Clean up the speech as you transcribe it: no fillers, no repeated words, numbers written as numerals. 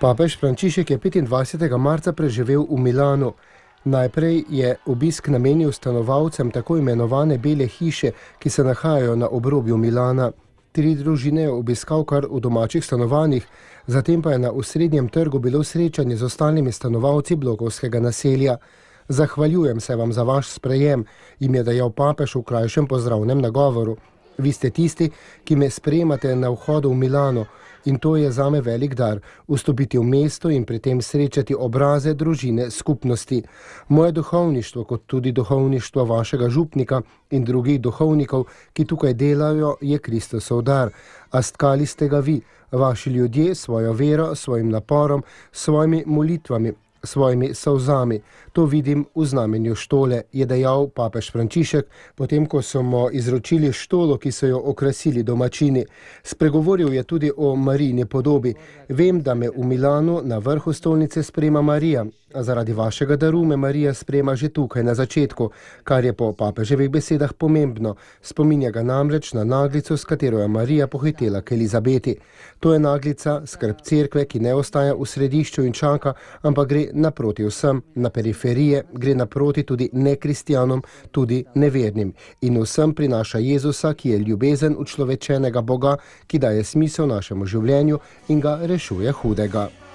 Papež Frančišek je 25. marca preživel v Milanu. Najprej je obisk namenil stanovalcem tako imenovane Bele hiše, ki se nahajajo na obrobju Milana. 3 družine je obiskal kar v domačih stanovanjih, zatem pa je na osrednjem trgu bilo srečanje z ostalimi stanovalci blokovskega naselja. Zahvaljujem se vam za vaš sprejem, jim je dejal papež v krajšem pozdravnem nagovoru. Vi ste tisti, ki me sprejemate na vhodu v Milano in to je zame velik dar, vstopiti v mesto in pri tem srečati obraze, družine, skupnosti. Moje duhovništvo, kot tudi duhovništvo vašega župnika in drugih duhovnikov, ki tukaj delajo, je Kristusov dar. A stkali ste ga vi, vaši ljudje, svojo vero, svojim naporom, svojimi molitvami, svojimi solzami. To vidim v znamenju štole, je dejal papež Frančišek, potem ko so mu izročili štolo, ki so jo okrasili domačini. Spregovoril je tudi o Marijini podobi. Vem, da me v Milanu na vrhu stolnice sprejema Marija, a zaradi vašega daru me Marija sprejema že tukaj na začetku, kar je po papeževih besedah pomembno. Spominja ga namreč na naglico, s katero je Marija pohitela k Elizabeti. To je naglica, skrb cerkve, ki ne ostaja v središču in čaka, ampak gre naproti vsem, na periferije, gre naproti tudi nekristjanom, tudi nevernim. In vsem prinaša Jezusa, ki je ljubezen učlovečenega Boga, ki daje smisel našemu življenju in ga rešuje hudega.